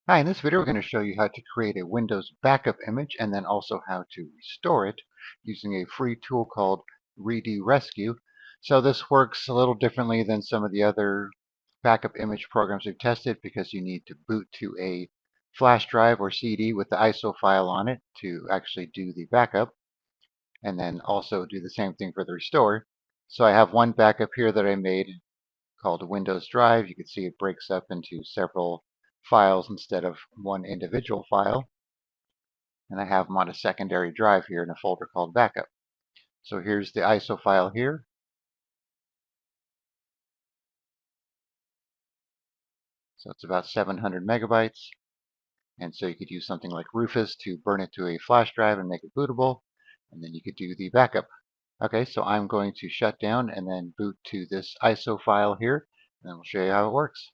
Hi, in this video we're going to show you how to create a Windows backup image and then also how to restore it using a free tool called RedoRescue. So this works a little differently than some of the other backup image programs we've tested because you need to boot to a flash drive or CD with the ISO file on it to actually do the backup, and then also do the same thing for the restore. So I have one backup here that I made called Windows Drive. You can see it breaks up into several files instead of one individual file. And I have them on a secondary drive here in a folder called Backup. So here's the ISO file here. So it's about 700 megabytes. And so you could use something like Rufus to burn it to a flash drive and make it bootable. And then you could do the backup. Okay, so I'm going to shut down and then boot to this ISO file here. And we'll show you how it works.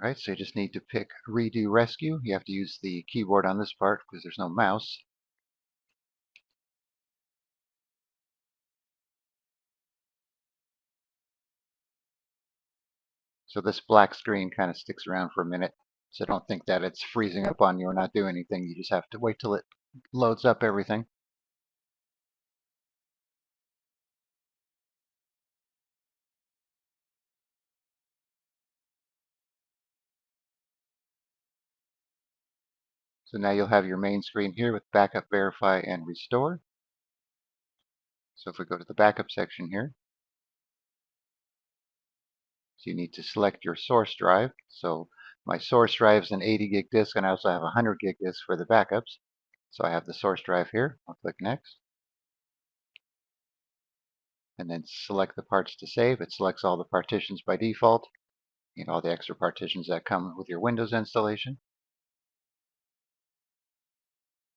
All right, so you just need to pick RedoRescue. You have to use the keyboard on this part because there's no mouse. So this black screen kind of sticks around for a minute. So don't think that it's freezing up on you or not doing anything. You just have to wait till it loads up everything. So now you'll have your main screen here with Backup, Verify, and Restore. So if we go to the Backup section here, so you need to select your source drive. So my source drive is an 80 gig disk, and I also have a 100 gig disk for the backups. So I have the source drive here. I'll click Next. And then select the parts to save. It selects all the partitions by default, all the extra partitions that come with your Windows installation.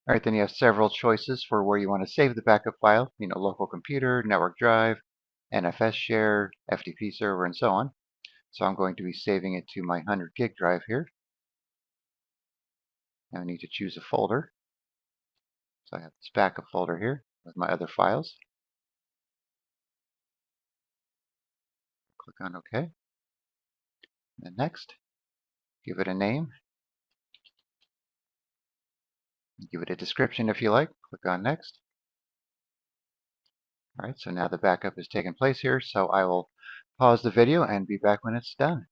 All right, then you have several choices for where you want to save the backup file, local computer, network drive, NFS share, FTP server, and so on. So I'm going to be saving it to my 100 gig drive here. Now I need to choose a folder. So I have this backup folder here with my other files. Click on OK. And then next, give it a name. Give it a description if you like. Click on Next. All right, so now the backup is taking place here, so I will pause the video and be back when it's done.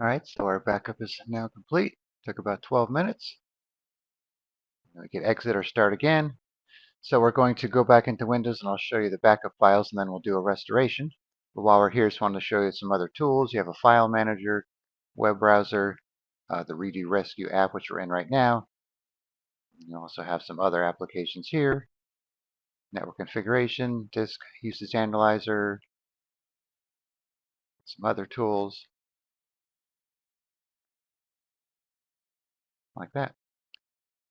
All right, so our backup is now complete. Took about 12 minutes. We can exit or start again. So we're going to go back into Windows and I'll show you the backup files and then we'll do a restoration. But while we're here, I just wanted to show you some other tools. You have a file manager, web browser, the RedoRescue app, which we're in right now. You also have some other applications here. Network configuration, disk usage analyzer, some other tools like that.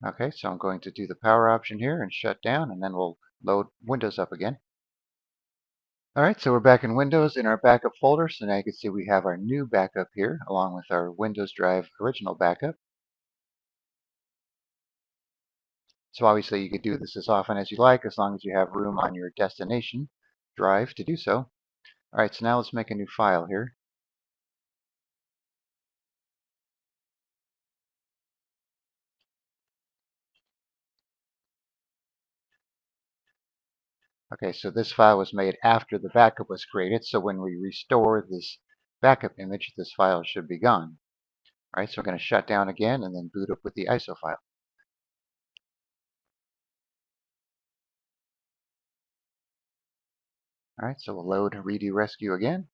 Okay, so I'm going to do the power option here and shut down, and then we'll load Windows up again. All right, so we're back in Windows in our backup folder. So now you can see we have our new backup here along with our Windows Drive original backup. So obviously you could do this as often as you like as long as you have room on your destination drive to do so. All right, so now let's make a new file here. Okay, so this file was made after the backup was created. So when we restore this backup image, this file should be gone. All right, so we're going to shut down again and then boot up with the ISO file. All right, so we'll load RedoRescue again.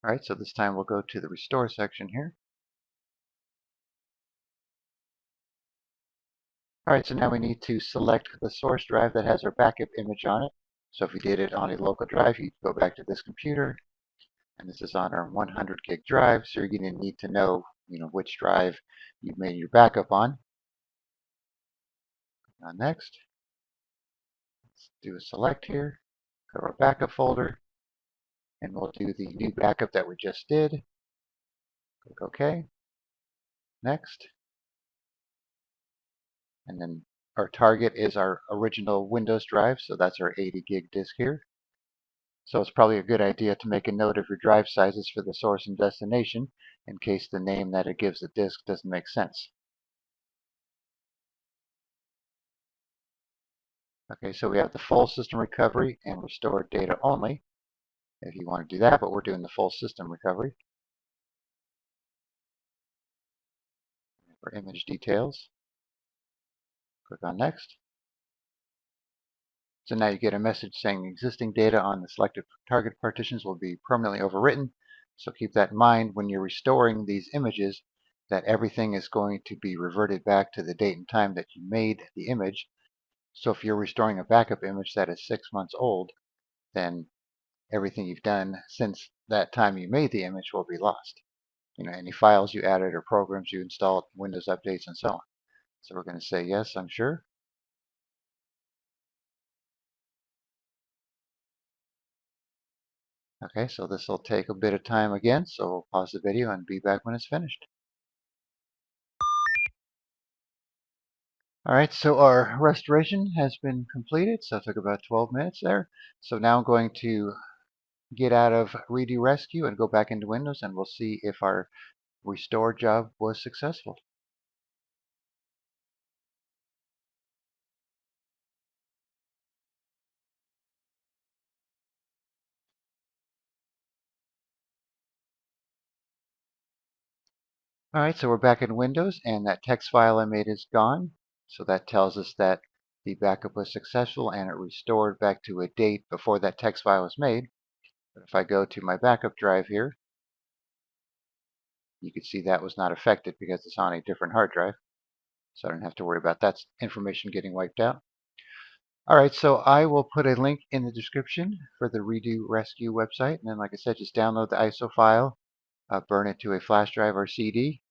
All right, so this time we'll go to the restore section here. All right, so now we need to select the source drive that has our backup image on it. So if we did it on a local drive, you'd go back to this computer And this is on our 100 gig drive, so you're going to need to know, which drive you've made your backup on. Next, let's do a select here, go to our backup folder, and we'll do the new backup that we just did. Click OK. Next. And then our target is our original Windows drive, so that's our 80 gig disk here. So it's probably a good idea to make a note of your drive sizes for the source and destination in case the name that it gives the disk doesn't make sense. Okay, so we have the full system recovery and restore data only if you want to do that, but we're doing the full system recovery. For image details, click on next. So now you get a message saying existing data on the selected target partitions will be permanently overwritten. So keep that in mind when you're restoring these images, that everything is going to be reverted back to the date and time that you made the image. So if you're restoring a backup image that is 6 months old, then everything you've done since that time you made the image will be lost. Any files you added or programs you installed, Windows updates, and so on. So we're going to say yes, I'm sure. Okay, so this will take a bit of time again, so we'll pause the video and be back when it's finished. Alright, so our restoration has been completed, so it took about 12 minutes there. So now I'm going to get out of RedoRescue and go back into Windows, and we'll see if our restore job was successful. Alright, so we're back in Windows, and that text file I made is gone. So that tells us that the backup was successful and it restored back to a date before that text file was made. But if I go to my backup drive here, you can see that was not affected because it's on a different hard drive. So I don't have to worry about that information getting wiped out. Alright, so I will put a link in the description for the RedoRescue website. And then, like I said, just download the ISO file, burn it to a flash drive or CD,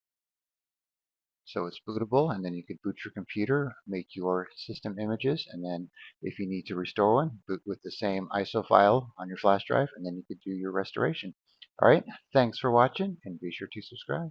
so it's bootable, and then you could boot your computer, make your system images, and then if you need to restore one, boot with the same ISO file on your flash drive, and then you could do your restoration. Alright, thanks for watching, and be sure to subscribe.